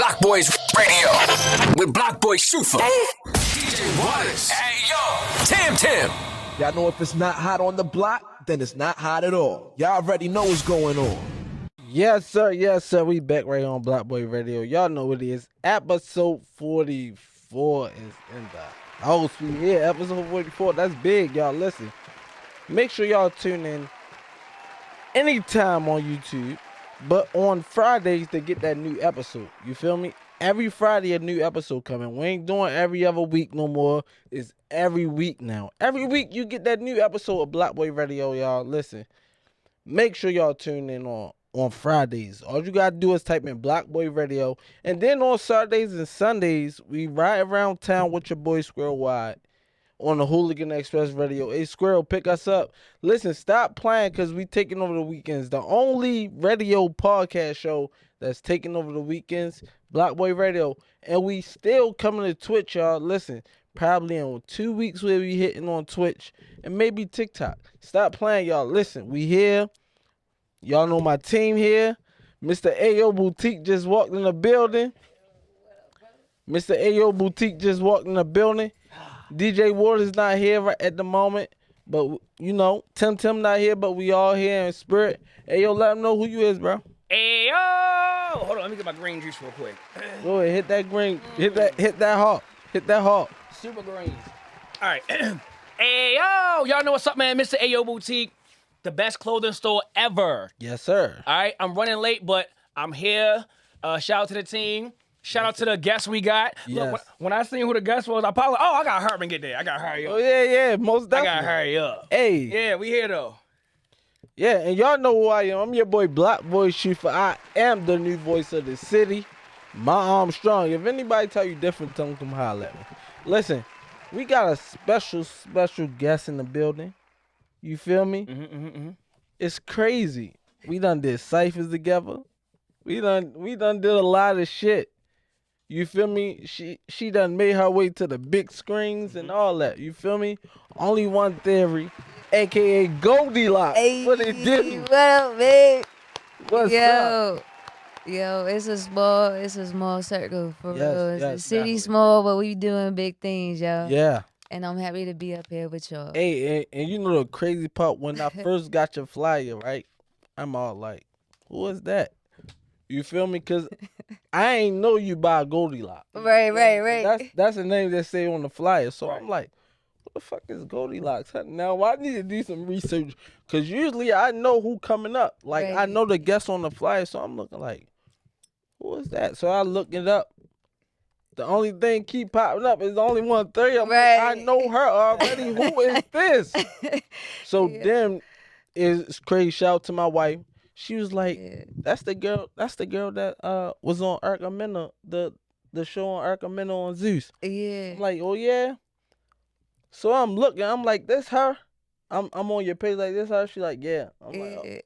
Block Boys Radio with Block Boy Shufa, DJ Waters, hey yo, Tim. Y'all know if it's not hot on the block, then it's not hot at all. Y'all already know what's going on. Yes, sir. We back right on Block Boy Radio. Y'all know what it is. Episode 44 is in the house. We here. Episode 44. That's big, y'all. Listen. Make sure y'all tune in anytime on YouTube, but on Fridays to get that new episode. You feel me? Every Friday a new episode coming. We ain't doing every other week no more. It's every week now. Every week you get that new episode of Block Boy Radio, y'all. Listen. Make sure y'all tune in on Fridays. All you gotta do is type in Block Boy Radio. And then on Saturdays and Sundays, we ride around town with your boy Squirrel Wide on the Hooligan Express Radio. Hey, Squirrel, pick us up. Listen, stop playing because we taking over the weekends. The only radio podcast show that's taking over the weekends, Block Boy Radio. And we still coming to Twitch, y'all. Listen, probably in 2 weeks we'll be hitting on Twitch and maybe TikTok. Stop playing, y'all. Listen, we here. Y'all know my team here. Mr. A.O. Boutique just walked in the building. Mr. A.O. Boutique just walked in the building. DJ Waters not here right at the moment. But, you know, Tim not here, but we all here in spirit. A.O., let him know who you is, bro. Ayo! Hold on, let me get my green juice real quick. Go ahead, hit that green. Hit that hawk. Hit that hawk. Super greens. All right. Ayo! Y'all know what's up, man. Mr. A.O. Boutique. The best clothing store ever. Yes, sir. All right, I'm running late, but I'm here. Shout out to the team. Shout out to the guests we got. Yes. Look, when I seen who the guest was, I probably, I got to hurry and get there. I got to hurry up. Oh, yeah, most definitely. I got to hurry up. Hey. Yeah, we here, though. Yeah, and y'all know who I am. I'm your boy Block Boy Shufa. I am the new voice of the city. My Armstrong. If anybody tell you different, tell them come holler at me. Listen, we got a special guest in the building. You feel me? It's crazy. We done did ciphers together. We done did a lot of shit. You feel me? She done made her way to the big screens and all that. You feel me? Only one theory, a.k.a. Goldie Locks. Hey, what it do? What up, man? What's up? Yo, it's a small circle for real. It's the city definitely. small, but we doing big things, yo. Yeah. And I'm happy to be up here with y'all. Hey, and you know the crazy part, when I first got your flyer, right? I'm all like, who is that? You feel me? Because I ain't know you by Goldilocks. Right. That's the name they say on the flyer. So I'm like, what the fuck is Goldilocks? Now, I need to do some research. Because usually I know who coming up. Like, I know the guests on the flyer. So I'm looking like, who is that? So I look it up. The only thing keep popping up is only 130. I'm like, I know her already. Who is this? So then it's crazy. Shout out to my wife. She was like, that's the girl that was on Arkamena, the show on Arkamena on Zues. Yeah. I'm like, oh yeah. So I'm looking, I'm like, this her? I'm on your page like, this her? She like, yeah. I'm like, oh.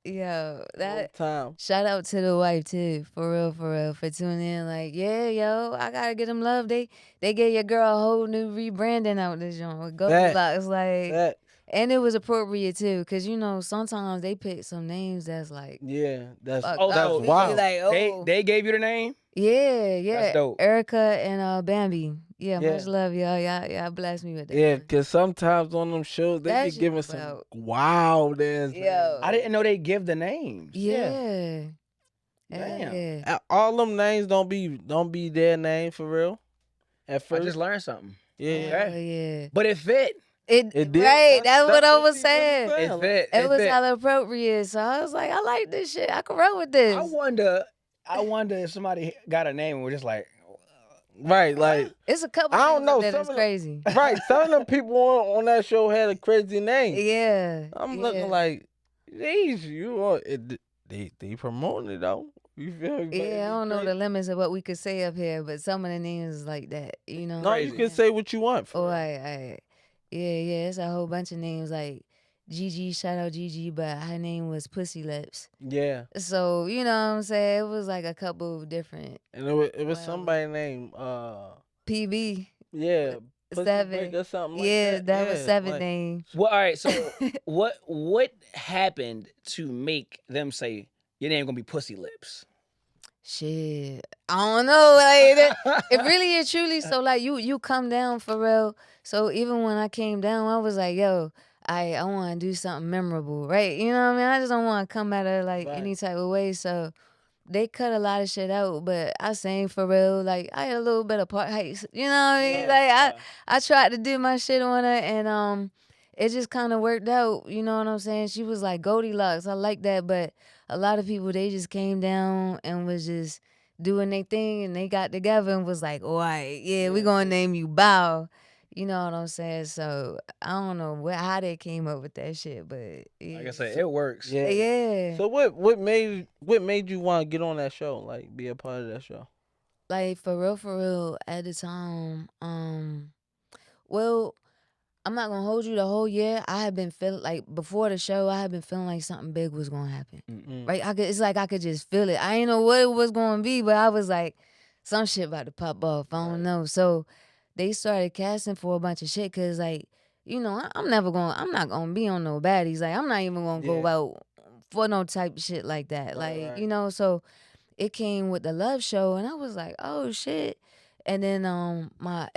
Yo, that time. shout out to the wife too, for real, for tuning in. Like, yeah, yo, I gotta get them love. They gave your girl a whole new rebranding out this joint with Goldie Locks, like, and it was appropriate too, cause you know sometimes they pick some names that's like, that's wild. Like, they gave you the name? Yeah, That's dope. Erica and Bambi. Yeah, much love, y'all. Y'all blessed me with that. Yeah, because sometimes on them shows, they be giving some wild ass names. I didn't know they give the names. Yeah. Damn. Yeah. All them names don't be their name for real. At first. I just learned something. Yeah. Yeah. But it fit. It did. Right, that's what I was saying. It fit. It was hella appropriate. So I was like, I like this shit. I can roll with this. I wonder if somebody got a name and was just like, right, like, it's a couple. I don't know. That's crazy. Right, some of them people on that show had a crazy name. Yeah. I'm looking like, geez, they promoting it though. You feel me? Yeah, I don't know the limits of what we could say up here, but some of the names is like that, you know. No, you can say what you want. Oh, yeah, it's a whole bunch of names like Gigi, shout out Gigi, but her name was Pussy Lips. Yeah. So, you know what I'm saying? It was like a couple of different. And it was somebody named PB. Yeah. Seven. Or something like that. That was seven like, names. Well, all right, so what happened to make them say your name gonna be Pussy Lips? Shit, I don't know. Like it really is truly. So like you come down for real. So even when I came down, I was like, yo, I want to do something memorable, right? You know what I mean? I just don't want to come at her like any type of way. So they cut a lot of shit out, but I sang for real. Like I had a little bit of part heights, you know what I mean? Like I tried to do my shit on her, and it just kind of worked out. You know what I'm saying? She was like Goldie Locks. I like that, but a lot of people they just came down and was just doing their thing, and they got together and was like, all right, yeah, we gonna name you Bow. You know what I'm saying? So I don't know how they came up with that shit, but yeah. Like I said, it works. Yeah. Yeah. So what made you want to get on that show? Like be a part of that show? Like for real, at the time, well, I'm not gonna hold you the whole year. I had been feeling like before the show, I had been feeling like something big was gonna happen. Right? It's like I could just feel it. I didn't know what it was gonna be, but I was like, some shit about to pop off. I don't know. So they started casting for a bunch of shit because like, you know, I'm not gonna be on no baddies. Like I'm not even gonna go out for no type of shit like that. Like, you know, so it came with the Love Show, and I was like, oh shit. And then my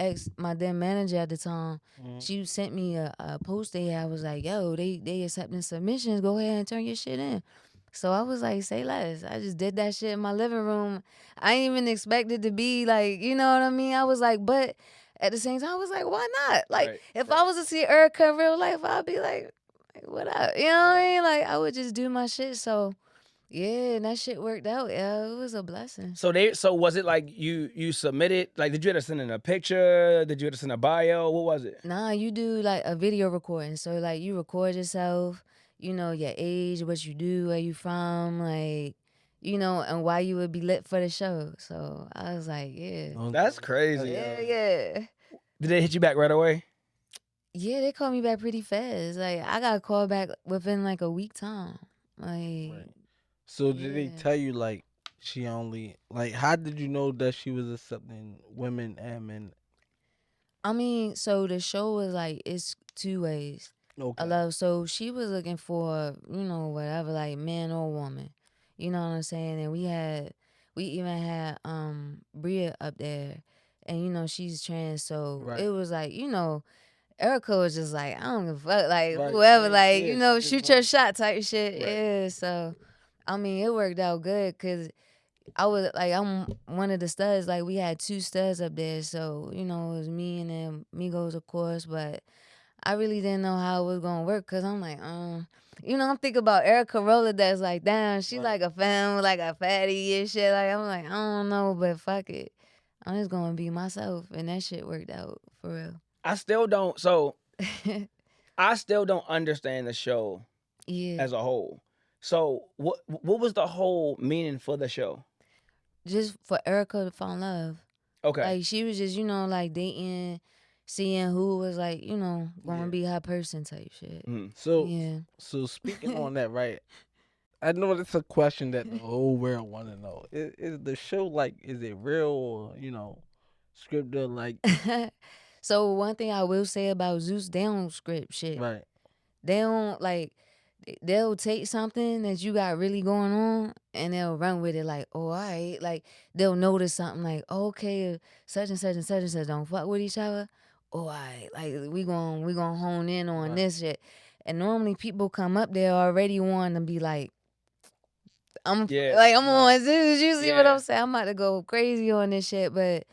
then manager at the time, she sent me a post they had. Was like, yo, they accepting submissions. Go ahead and turn your shit in. So I was like, say less. I just did that shit in my living room. I ain't even expect it to be like, you know what I mean? I was like, but at the same time, I was like, why not? Like, if I was to see Erica in real life, I'd be like what up? You know what I mean? Like, I would just do my shit. So yeah, and that shit worked out. Yeah, it was a blessing. So was it like you submitted? Like, did you have to send in a picture? Did you have to send a bio? What was it? Nah, you do like a video recording. So like you record yourself, you know, your age, what you do, where you from, like, you know, and why you would be lit for the show. So I was like, yeah. That's crazy. Yeah. Did they hit you back right away? Yeah, they called me back pretty fast. Like I got called back within like a week time. Like So did they tell you like she only like how did you know that she was accepting women and men? I mean, so the show was like it's two ways. Okay. So she was looking for, you know, whatever, like man or woman. You know what I'm saying? And we even had Bria up there, and you know she's trans, so it was like, you know, Erica was just like, I don't give a fuck, like whoever, like, you know, shoot your shot type shit. Yeah, so I mean it worked out good because I was like, I'm one of the studs. Like we had two studs up there, so you know it was me and then Migos, of course. But I really didn't know how it was gonna work because I'm like, you know, I'm thinking about Erica Rolodex. Like, damn, she like a femme, like a fatty and shit. Like I'm like, I don't know, but fuck it, I'm just gonna be myself, and that shit worked out for real. I still don't. So I still don't understand the show as a whole. So what was the whole meaning for the show? Just for Erica to fall in love. Okay. Like she was just, you know, like dating, seeing who was like, you know, gonna be her person type shit. So speaking on that, right? I know it's a question that the whole world want to know. Is the show like, is it real or, you know, scripted like? So one thing I will say about Zeus, they don't script shit. Right. They don't like, they'll take something that you got really going on and they'll run with it like, oh, all right. Like they'll notice something like, oh, okay, such and such and such and such don't fuck with each other. Oh, all right. Like we gonna hone in on this shit. And normally people come up there already wanting to be like, I'm on Zeus. You see what I'm saying? I'm about to go crazy on this shit, but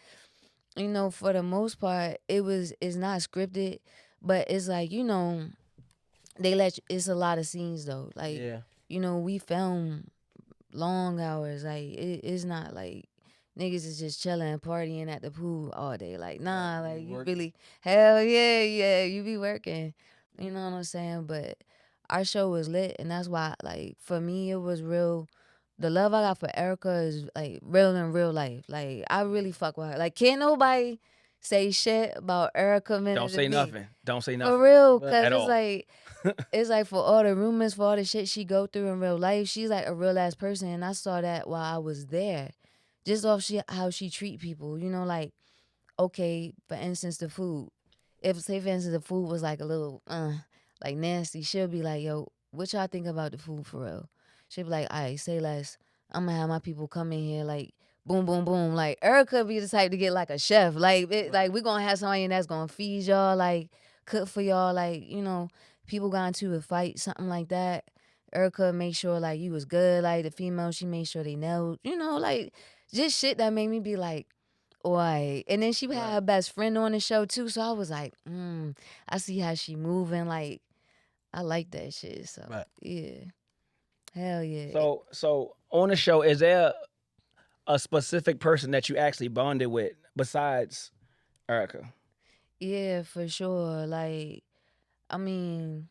you know, for the most part, it's not scripted, but it's like, you know, it's a lot of scenes though. Like, you know, we film long hours. Like, it's not like niggas is just chilling, partying at the pool all day. Like, nah, like you really, hell yeah, you be working. You know what I'm saying? But our show was lit, and that's why, like, for me, it was real. The love I got for Erica is like real in real life. Like I really fuck with her. Like can't nobody say shit about Erica. Don't say nothing. Don't say nothing. For real, cause it's like it's like for all the rumors, for all the shit she go through in real life, she's like a real ass person, and I saw that while I was there, just off how she treat people. You know, like okay, for instance, the food. If say for instance the food was like a little like nasty, she'll be like, yo, what y'all think about the food for real? She'll be like, all right, say less. I'm gonna have my people come in here like boom, boom, boom. Like Erica be the type to get like a chef. Like like we gonna have somebody in that's gonna feed y'all, like cook for y'all. Like people got into a fight, something like that. Erica make sure like you was good. Like the female, she made sure they know. Like just shit that made me be like, alright. And then she had her best friend on the show too. So I was like, I see how she moving. Like I like that shit. So yeah. Hell yeah. So on the show, is there a specific person that you actually bonded with besides Erica? Yeah, for sure. Like, I mean,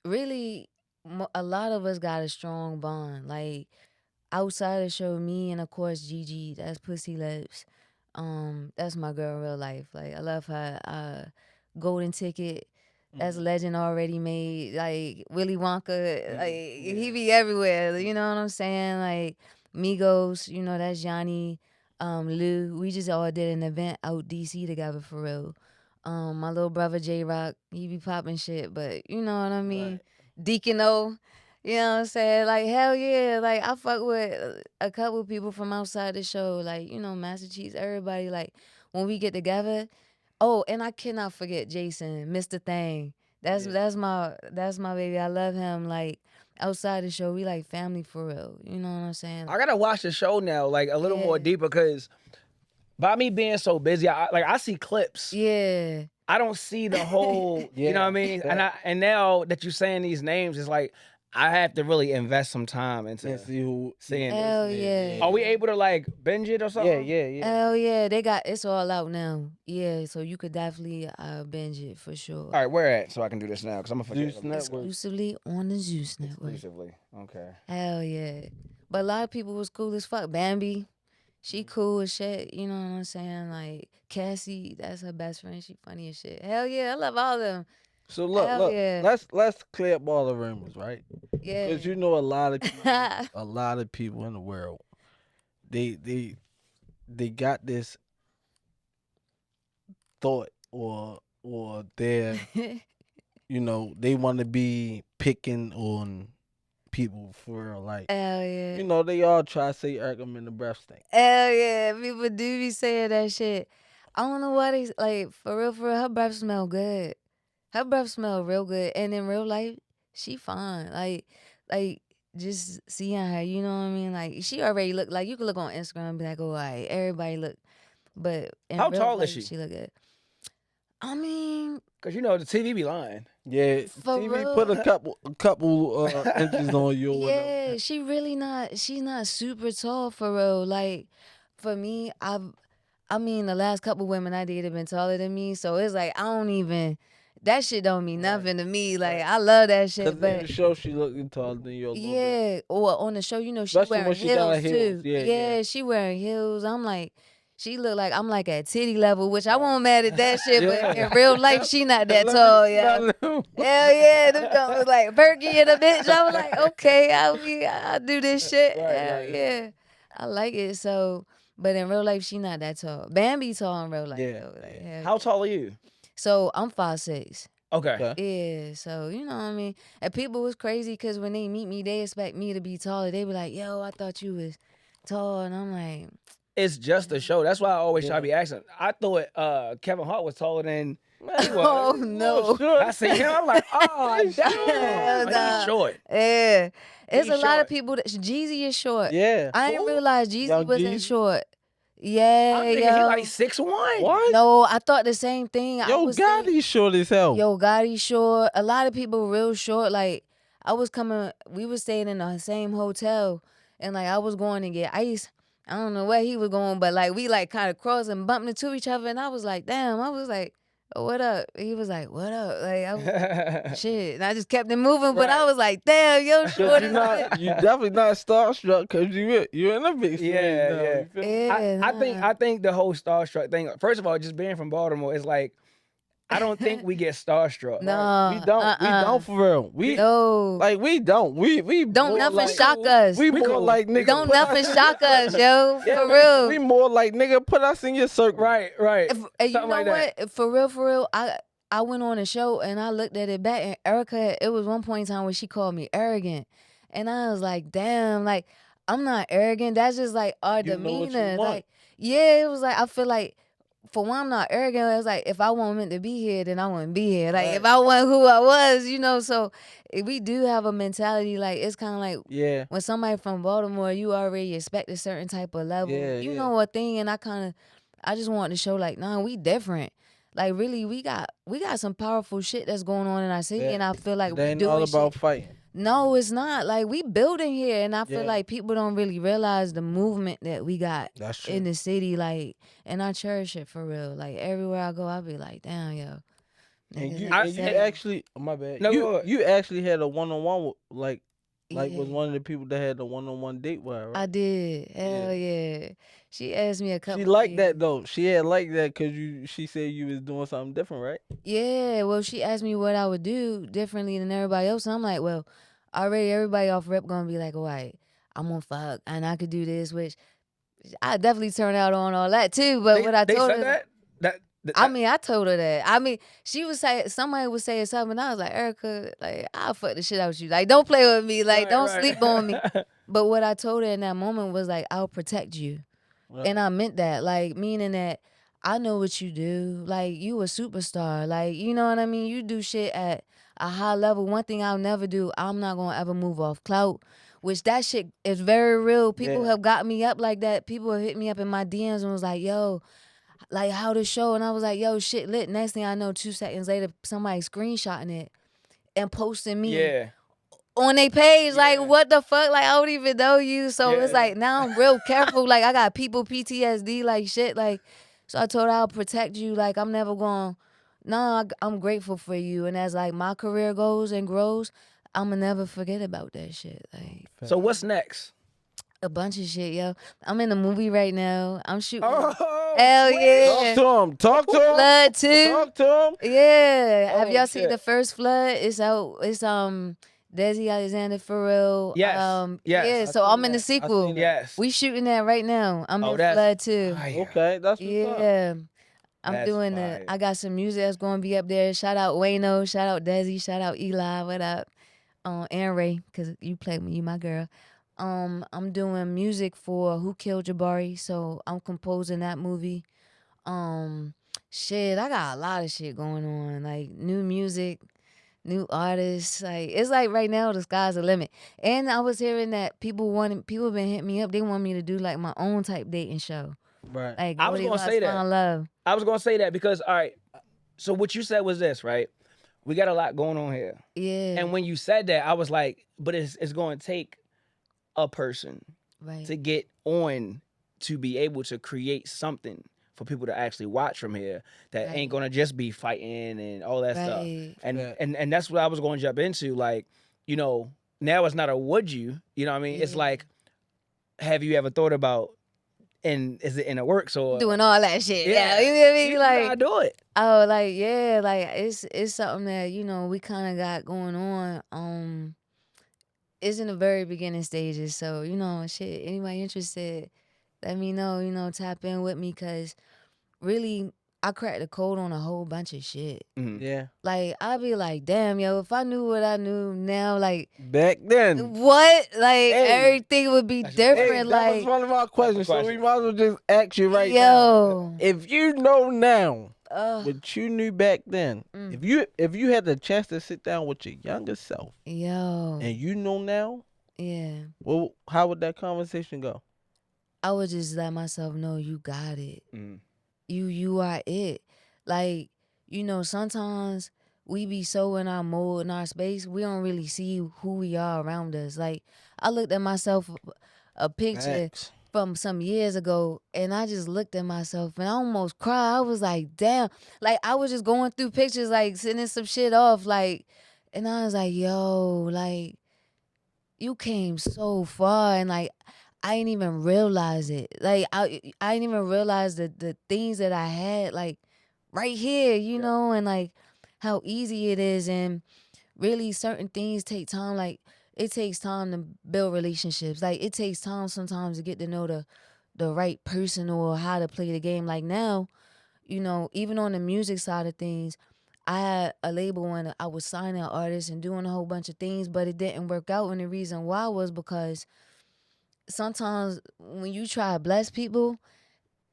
really, a lot of us got a strong bond. Like, outside the show, me and of course Gigi, that's Pussy Lips. That's my girl in real life. Like, I love her. Golden Ticket. That's legend already made. Like Willy Wonka, like he be everywhere. You know what I'm saying? Like Migos, that's Johnny, Lou. We just all did an event out DC together for real. My little brother J Rock, he be popping shit, but you know what I mean? Right. Deacon O, you know what I'm saying? Like hell yeah, like I fuck with a couple people from outside the show, like Master Cheese, everybody. Like when we get together. Oh, and I cannot forget Jason, Mr. Thang. That's my baby. I love him. Like outside the show, we like family for real. You know what I'm saying? I gotta watch the show now, like a little more deeper, because by me being so busy, I see clips. Yeah. I don't see the whole. You know what I mean? And now that you're saying these names, it's like I have to really invest some time into seeing Hell this. yeah. Are we able to like binge it or something? Yeah. Hell yeah. It's all out now. Yeah, so you could definitely binge it for sure. All right, where at? So I can do this now, because I'm gonna forget. Exclusively on the Zues Network. Exclusively. Okay. Hell yeah. But a lot of people was cool as fuck. Bambi, she cool as shit. You know what I'm saying? Like Cassie, that's her best friend. She funny as shit. Hell yeah, I love all of them. So look, let's clear up all the rumors, right? Yeah. Because a lot of people in the world, they got this thought or they're they want to be picking on people for real. Like, hell yeah. They all try to say Erkham in the breath stink. Hell yeah, people do be saying that shit. I don't know why they like for real. Her breath smell good. Her breath smell real good, and in real life, she fine. Like just seeing her, you know what I mean? Like she already look like you could look on Instagram and be like, oh, all right, everybody look. But in how real tall life, is she? She look good. I mean, cause the TV be lying. Yeah, for TV real. put a couple inches on you. Yeah, she really not. She's not super tall for real. Like for me, I mean, the last couple women I dated have been taller than me, so it's like I don't even. That shit don't mean nothing to me. Like I love that shit, but in the show she looking taller than you. Yeah, or on the show, she especially wearing when she got heels too. Yeah, she wearing heels. I'm like, she look like I'm like at titty level, which I won't mad at that shit. But in real life, she not that tall. Yeah, hell yeah, them guys was like Perky and a bitch. I was like, okay, I do this shit. Hell yeah, I like it. So, but in real life, she not that tall. Bambi tall in real life. Yeah. Though. Like, how tall are you? So I'm 5'6". Okay. Yeah, so you know what I mean? And people was crazy because when they meet me, they expect me to be taller. They be like, yo, I thought you was tall. And I'm like... It's just a show. That's why I always try to be accent. I thought Kevin Hart was taller than he was. Oh, no. I see him, I'm like, oh, he's short. Yeah. It's a lot of people that... Jeezy is short. Yeah. I didn't realize Jeezy wasn't short. Yeah, I'm thinking yo. he like 6'1". What? No, I thought the same thing. Yo, Gotti's short as hell. Yo, Gotti's short. A lot of people real short. Like, we was staying in the same hotel, and like I was going to get ice. I don't know where he was going, but like we like kind of crossed and bumped into each other, and I was like, damn. I was like, oh, what up? He was like, what up? Like, I was shit. And I just kept it moving, but I was like, damn, yo, short. You definitely not starstruck because you're in a big city. Yeah. I think the whole starstruck thing. First of all, just being from Baltimore is like, I don't think we get starstruck. No, we don't. We don't for real. We don't. We don't nothing shock us. We more like nigga. Don't nothing shock us, yo. For real. We more like nigga. Put us in your circle. Right. You know like what? That. For real. I went on a show and I looked at it back, and Erica. It was one point in time where she called me arrogant, and I was like, damn, like. I'm not arrogant. That's just like our demeanor. Like, yeah, it was like I feel like for one, I'm not arrogant. It's like if I wasn't meant to be here, then I wouldn't be here. Like if I wasn't who I was, you know. So we do have a mentality like it's kind of like when somebody from Baltimore, you already expect a certain type of level. You know a thing, and I just wanted to show like, nah, we different. Like really, we got some powerful shit that's going on in our city, and I feel like it ain't all about fighting. No, it's not. Like we building here, and I feel like people don't really realize the movement that we got in the city. Like, and I cherish it for real. Like everywhere I go, I be like, damn, yo. And you actually, my bad. No, you actually had a one-on-one like was one of the people that had the one-on-one date with her, right? I did. Hell yeah. She asked me a couple. She liked that though. She had liked that because she said you was doing something different, right? Yeah. Well, she asked me what I would do differently than everybody else, and I'm like, well, already everybody off rep gonna be like, all right, I'm gonna fuck, and I could do this, which I definitely turned out on all that too. But what I told her that. I mean, I told her that. I mean, she was saying somebody was saying something, and I was like, Erica, like I'll fuck the shit out you. Like, don't play with me. Like, don't sleep on me. But what I told her in that moment was like, I'll protect you, and I meant that. Like, meaning that I know what you do. Like, you a superstar. Like, you know what I mean? You do shit at a high level. One thing I'll never do, I'm not gonna ever move off clout. Which that shit is very real. People have got me up like that. People have hit me up in my DMs and was like, yo, like how the show, and I was like, yo, shit lit. Next thing I know, 2 seconds later, somebody screenshotting it and posting me on their page. Like, what the fuck? Like, I don't even know you. So it's like, now I'm real careful. Like, I got people PTSD, like shit. Like, so I told her I'll protect you. Like, I'm never going, I'm grateful for you. And as like my career goes and grows, I'ma never forget about that shit. Like, so what's next? A bunch of shit, yo. I'm in a movie right now. I'm shooting. Oh, hell yeah! Talk to him. Flood 2. Talk to him. Yeah. Have y'all seen the first Flood? It's out. It's Desi Alexander Pharrell. Yes. Yeah. So I'm in the sequel. Yes. We shooting that right now. I'm in Flood 2. Okay, that's what's up. I'm doing that. I got some music that's gonna be up there. Shout out Wayno. Shout out Desi. Shout out Eli. What up? And Ray, cause you play me. You my girl. I'm doing music for Who Killed Jabari, so I'm composing that movie. Shit, I got a lot of shit going on, like new music, new artists. Like it's like right now the sky's the limit. And I was hearing that people been hitting me up. They want me to do like my own type dating show. Right. Like I was gonna say that. Love. I was gonna say that because all right. So what you said was this, right? We got a lot going on here. Yeah. And when you said that, I was like, but it's going to take a person to get on to be able to create something for people to actually watch from here that ain't gonna just be fighting and all that stuff. And that's what I was going to jump into. Like, you know, now it's not a would you, you know what I mean? It's like, have you ever thought about, and is it in the works or doing all that shit? Yeah, you know what I mean? Like, gotta do it. Oh, like like it's something that you know we kind of got going on. It's in the very beginning stages, so you know, shit. Anybody interested, let me know. You know, tap in with me, cause really, I cracked the code on a whole bunch of shit. Mm-hmm. Yeah. Like I be like, damn, yo, if I knew what I knew now, like back then, what, like everything would be different. That like was one of our questions, so we might as well just ask you right now. If you know now. What you knew back then, if you had the chance to sit down with your younger self, and you know now, well, how would that conversation go? I would just let myself know you got it. You are it. Like, you know, sometimes we be so in our mode, in our space, we don't really see who we are around us. Like, I looked at myself a picture from some years ago, and I just looked at myself and I almost cried. I was like, damn. Like, I was just going through pictures, like, sending some shit off, like, and I was like, yo, like, you came so far, and, like, I didn't even realize it. Like, I didn't even realize the things that I had, like, right here, you know, and, like, how easy it is, and really certain things take time, like, it takes time to build relationships. Like, it takes time sometimes to get to know the right person or how to play the game. Like, now, you know, even on the music side of things, I had a label when I was signing artists and doing a whole bunch of things, but it didn't work out. And the reason why was because sometimes when you try to bless people,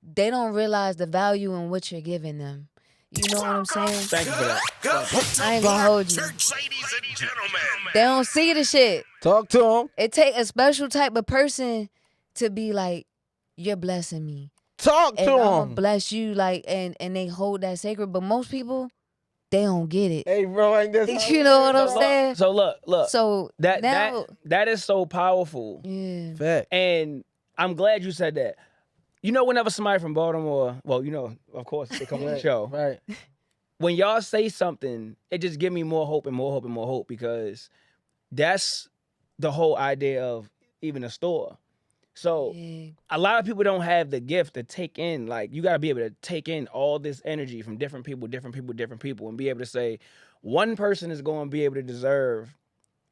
they don't realize the value in what you're giving them. You know what I'm saying? Thank you for that. I ain't gonna hold you. Ladies and gentlemen. They don't see the shit. Talk to them. It take a special type of person to be like, you're blessing me. Talk And to I'm gonna them. bless you, like, and they hold that sacred. But most people, they don't get it. Hey, bro, ain't this? You know what I'm saying? So look. So that now, that is so powerful. yeah. Fact. And I'm glad you said that. You know, whenever somebody from Baltimore, well, you know, of course, they come on the show. Right. When y'all say something, it just give me more hope and more hope and more hope, because that's the whole idea of even a store. So a lot of people don't have the gift to take in, like, you got to be able to take in all this energy from different people, and be able to say, one person is going to be able to deserve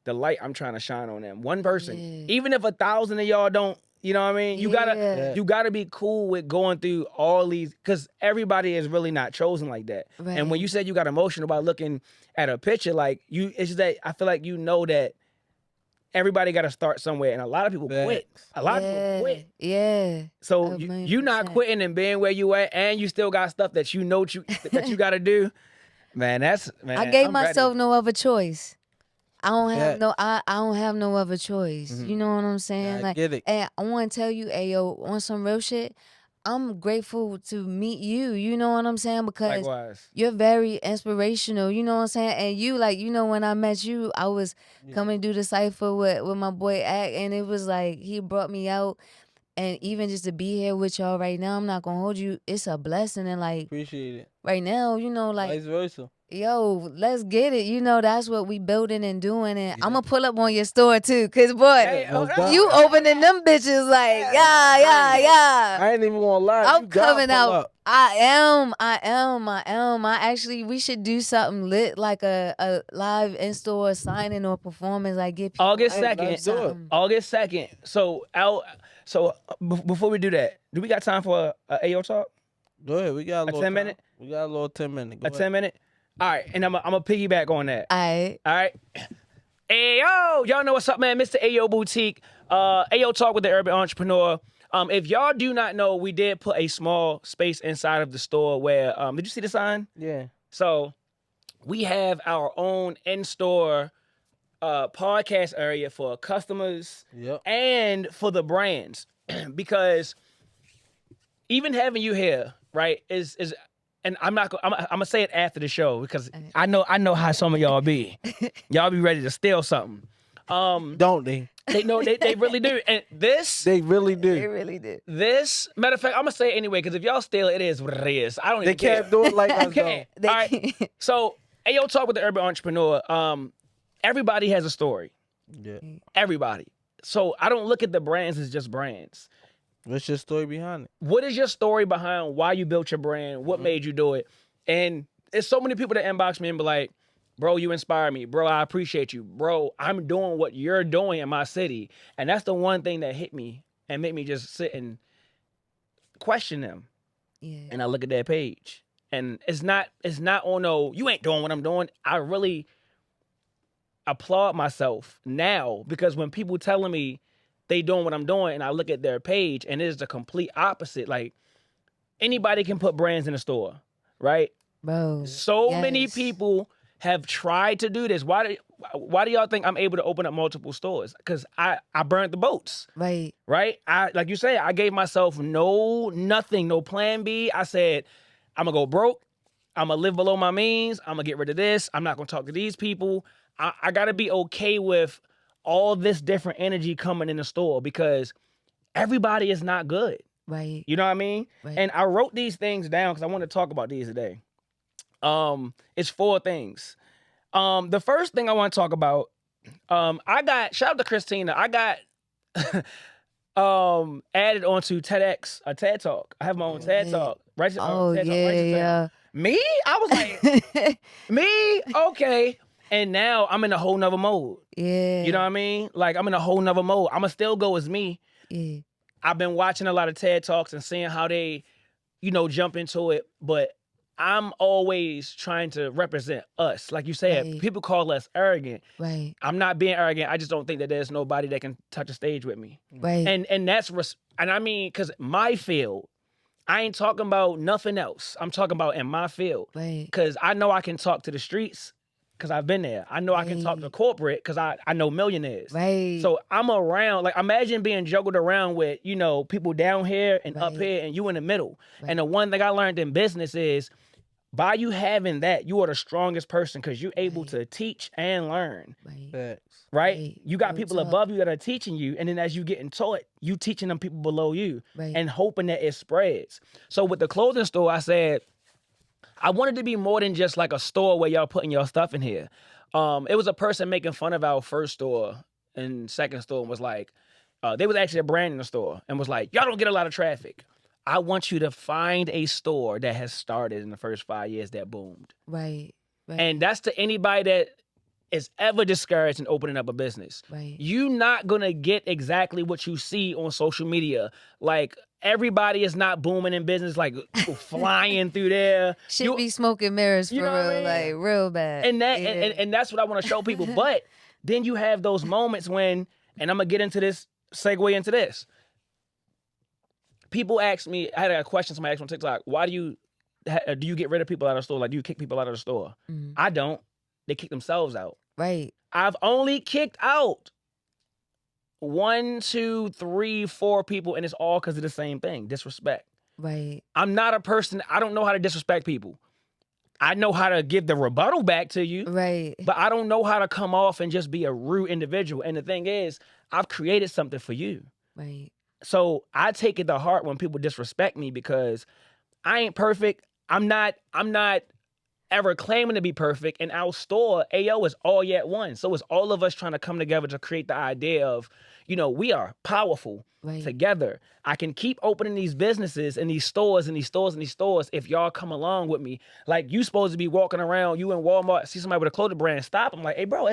the light I'm trying to shine on them. One person. Even if 1,000 of y'all don't, you know what I mean? You gotta be cool with going through all these, because everybody is really not chosen like that. Right. And when you said you got emotional about looking at a picture, like, it's just that I feel like you know that everybody got to start somewhere, and a lot of people quit. A lot of people quit. Yeah. So you not quitting and being where you at, and you still got stuff that you know that you got to do. Man, I gave myself no other choice. I don't have I don't have no other choice. You know what I'm saying? Yeah, I like, get it. And I want to tell you, Ayo, on some real shit, I'm grateful to meet you. You know what I'm saying? Because Likewise. you're very inspirational. You know what I'm saying? And you, like, you know, when I met you, I was coming to do the cypher with my boy Ack, and it was like he brought me out. And even just to be here with y'all right now, I'm not gonna hold you. It's a blessing, and like, Appreciate it. right now, you know, like, Vice versa. yo, let's get it. You know, that's what we building and doing. And I'm going to pull up on your store, too. Because, boy, you opening them bitches like, yeah. I ain't even going to lie. I'm You gotta coming pull out. up. I am. I actually, we should do something lit, like a live in-store signing or performance. Like, get people August Hey, 2nd. let's do it. August 2nd. So before we do that, do we got time for a AO talk? Go ahead. We got a little 10 time. minute? We got a little 10 minute. Go A 10 minute? All right, and I'm gonna piggyback on that. All right. Ayo, y'all know what's up, man. Mr. Ayo Boutique. Ayo Talk with the Urban Entrepreneur. If y'all do not know, we did put a small space inside of the store where, did you see the sign? Yeah. So we have our own in-store podcast area for customers and for the brands. Because even having you here, right, is and I'm gonna say it after the show, because I know how some of y'all be. Y'all be ready to steal something. Don't they? They know they really do. And this They really do. They really do. This, matter of fact, I'm gonna say it anyway, because if y'all steal it is what it is. I don't even They can't care. do it like us, though. All right. So, Ayo Talk with the Urban Entrepreneur. Everybody has a story. Yeah. Everybody. So I don't look at the brands as just brands. What's your story behind it? What is your story behind why you built your brand? What made you do it? And there's so many people that inbox me and be like, bro, you inspire me. Bro, I appreciate you. Bro, I'm doing what you're doing in my city. And that's the one thing that hit me and made me just sit and question them. Yeah. And I look at their page. And it's not on no, you ain't doing what I'm doing. I really applaud myself now, because when people telling me they doing what I'm doing and I look at their page and it's the complete opposite. Like, anybody can put brands in a store, right? Bro. So many people have tried to do this. Why do y'all think I'm able to open up multiple stores? Because I burned the boats. Right. Right? Like you say, I gave myself no plan B. I said, I'm gonna go broke. I'm gonna live below my means. I'm gonna get rid of this. I'm not gonna talk to these people. I gotta be okay with all this different energy coming in the store, because everybody is not good. Right. You know what I mean? Right. And I wrote these things down because I want to talk about these today. It's 4 things. The first thing I want to talk about, I got, shout out to Christina, I got added onto TEDx, a TED Talk. I have my own TED Talk. Right? Oh, TED Talk, yeah. Me? I was like, me? Okay. And now I'm in a whole nother mode. Yeah. You know what I mean? Like, I'm in a whole nother mode. I'ma still go as me. Yeah. I've been watching a lot of TED Talks and seeing how they, jump into it. But I'm always trying to represent us. Like you said, people call us arrogant. Right. I'm not being arrogant. I just don't think that there's nobody that can touch a stage with me. Right. And that's, and I mean, because my field, I ain't talking about nothing else. I'm talking about in my field. Right. Because I know I can talk to the streets because I've been there. I know I can talk to corporate because I know millionaires. Right. So I'm around, like imagine being juggled around with, you know, people down here and up here and you in the middle. And the one thing I learned in business is by you having that, you are the strongest person because you're able to teach and learn. Right? You got people above you that are teaching you, and then as you getting taught, you teaching them people below you and hoping that it spreads. So with the clothing store, I said, I wanted to be more than just like a store where y'all putting your stuff in here. It was a person making fun of our first store and second store and was like, they was actually a brand in the store and was like, y'all don't get a lot of traffic. I want you to find a store that has started in the first 5 years that boomed. Right. And that's to anybody that is ever discouraged in opening up a business. You're not going to get exactly what you see on social media. Like, everybody is not booming in business, like flying through there. Should be smoking mirrors for real, I mean? Like real bad. And that and that's what I want to show people. But then you have those moments when, and I'm going to get into this, segue into this. People ask me, I had a question somebody asked me on TikTok, why do you get rid of people out of the store? Like, do you kick people out of the store? I don't. They kick themselves out. Right. I've only kicked out 1, 2, 3, 4 people, and it's all because of the same thing, disrespect. Right. I'm not a person, I don't know how to disrespect people. I know how to give the rebuttal back to you. Right. But I don't know how to come off and just be a rude individual. And the thing is, I've created something for you. Right. So I take it to heart when people disrespect me because I ain't perfect. I'm not ever claiming to be perfect. And our store, AO, is all yet one. So it's all of us trying to come together to create the idea of, you know, we are powerful together. I can keep opening these businesses and these stores and these stores and these stores if y'all come along with me. Like, you supposed to be walking around, you in Walmart, see somebody with a clothing brand, stop. I'm like, hey, bro,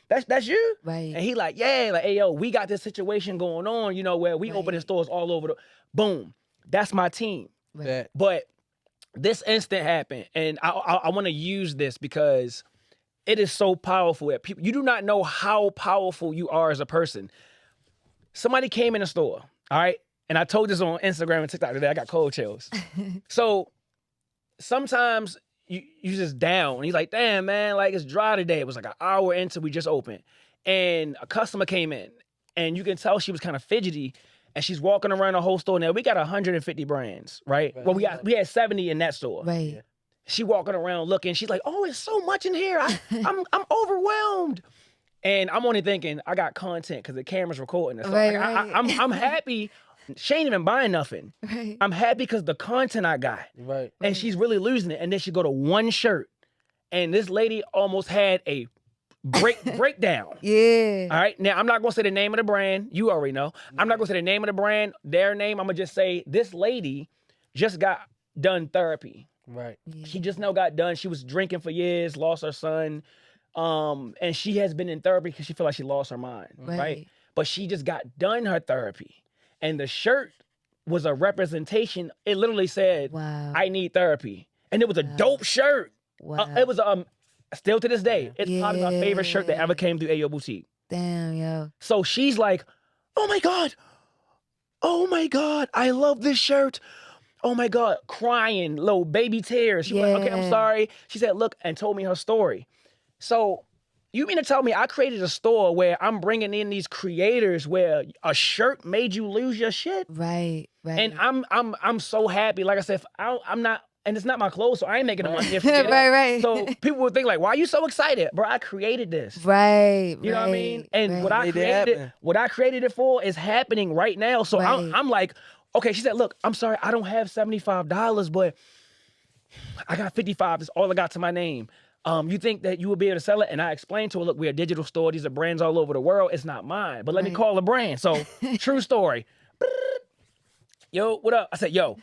that's you? Right. And he like, yeah, like, hey, yo, we got this situation going on, you know, where we opening stores all over the, boom. That's my team. Right. But this instant happened, and I want to use this because it is so powerful that people, you do not know how powerful you are as a person. Somebody came in the store, all right? And I told this on Instagram and TikTok today, I got cold chills. So sometimes you just down, and he's like, damn, man, like it's dry today. It was like an hour into we just opened. And a customer came in, and you can tell she was kind of fidgety, and she's walking around the whole store. Now, we got 150 brands, right? Well, we had 70 in that store. Right. She walking around looking. She's like, oh, it's so much in here. I'm overwhelmed. And I'm only thinking, I got content because the camera's recording. So I'm happy. She ain't even buying nothing. Right. I'm happy because the content I got. Right. And she's really losing it. And then she go to one shirt. And this lady almost had a breakdown. Yeah. All right. Now, I'm not going to say the name of the brand. You already know. I'm not going to say the name of the brand, their name. I'm going to just say this lady just got done therapy. Right. Yeah. She just now got done. She was drinking for years, lost her son. And she has been in therapy because she feel like she lost her mind. Right. But she just got done her therapy. And the shirt was a representation. It literally said, wow, I need therapy. And it was a dope shirt. Wow. It was still to this day, it's probably my favorite shirt that ever came through Ayo Boutique. Damn, yo. So she's like, oh my God, I love this shirt. Oh my God, crying, little baby tears. She was like, okay, I'm sorry. She said, look, and told me her story. So you mean to tell me I created a store where I'm bringing in these creators where a shirt made you lose your shit? Right. And I'm so happy. Like I said, I'm not, and it's not my clothes, so I ain't making the money if you get it. Right. So people would think like, why are you so excited? Bro, I created this. Right. You know what I mean? And what I created it for is happening right now. So I'm like, okay, she said, look, I'm sorry, I don't have $75, but I got 55. That's all I got to my name. You think that you will be able to sell it? And I explained to her, look, we're a digital store. These are brands all over the world. It's not mine, but let me call a brand. So true story. Yo, what up? I said, yo,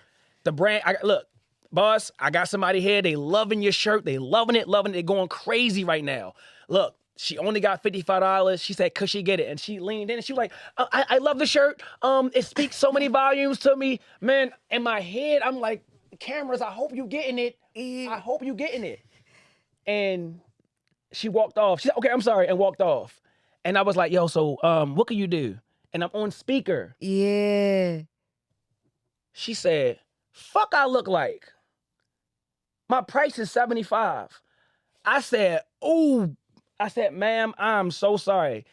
the brand, look, boss, I got somebody here. They loving your shirt. They loving it. They're going crazy right now. Look, she only got $55. She said, could she get it? And she leaned in and she was like, I love the shirt. It speaks so many volumes to me. Man, in my head, I'm like, cameras. I hope you getting it. I hope you getting it. And she walked off. She said, okay, I'm sorry, and walked off. And I was like, yo, so what can you do? And I'm on speaker. Yeah. She said, fuck I look like. My price is $75. I said, ooh. I said, ma'am, I'm so sorry.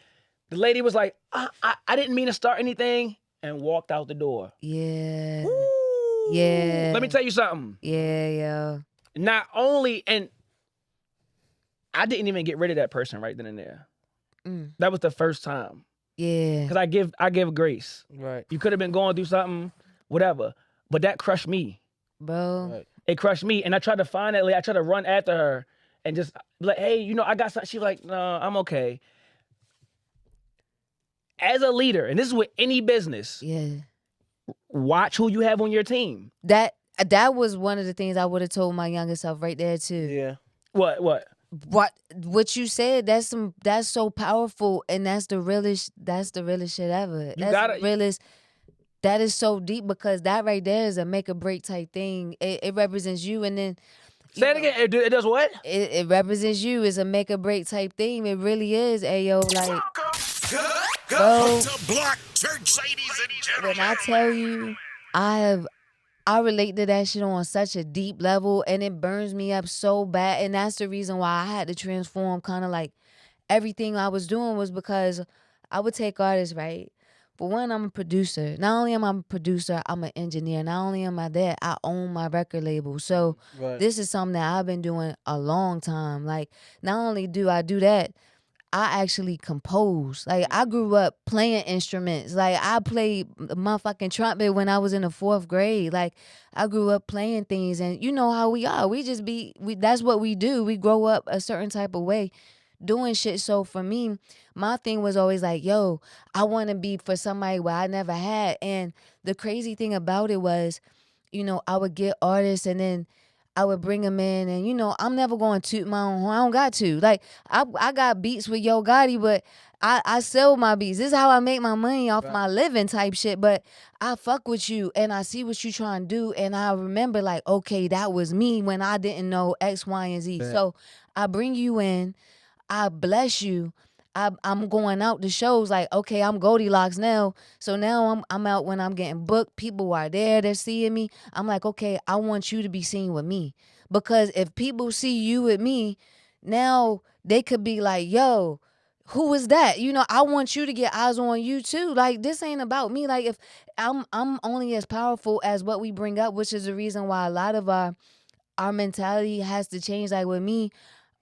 The lady was like, I didn't mean to start anything, and walked out the door. Yeah. Ooh. Yeah. Let me tell you something. Yeah, yo. Not only, and I didn't even get rid of that person right then and there. That was the first time. Yeah. Because I give grace. Right. You could have been going through something, whatever. But that crushed me. Bro. Right. It crushed me. And I tried to find that lady. I tried to run after her and just like, hey, you know, I got something. She was like, no, I'm okay. As a leader, and this is with any business, watch who you have on your team. That was one of the things I would have told my younger self right there too. Yeah. What you said, that's so powerful, and that's the realest shit ever. The realest. That is so deep, because that right there is a make or break type thing. It represents you, and then say it again. It does what? It represents you. It's a make or break type thing. It really is. Ayo, like, bro, when I tell you, I relate to that shit on such a deep level, and it burns me up so bad. And that's the reason why I had to transform kind of like everything I was doing, was because I would take artists, right? For one, I'm a producer. Not only am I a producer, I'm an engineer. Not only am I that, I own my record label. So this is something that I've been doing a long time. Like, not only do I do that, I actually compose. Like, I grew up playing instruments. Like, I played motherfucking trumpet when I was in the 4th grade. Like, I grew up playing things, and you know how we are. That's what we do. We grow up a certain type of way doing shit. So for me, my thing was always like, yo, I want to be for somebody where I never had. And the crazy thing about it was, you know, I would get artists, and then I would bring them in, and, you know, I'm never going to toot my own horn. I don't got to. Like, I got beats with Yo Gotti, but I sell my beats. This is how I make my money off my living type shit. But I fuck with you, and I see what you trying to do, and I remember, like, okay, that was me when I didn't know X, Y, and Z. So I bring you in. I bless you. I'm going out to shows like, okay, I'm Goldie Locks now. So now I'm out when I'm getting booked. People are there. They're seeing me. I'm like, okay, I want you to be seen with me. Because if people see you with me, now they could be like, yo, who is that? You know, I want you to get eyes on you too. Like, this ain't about me. Like, if I'm only as powerful as what we bring up, which is the reason why a lot of our mentality has to change. Like, with me,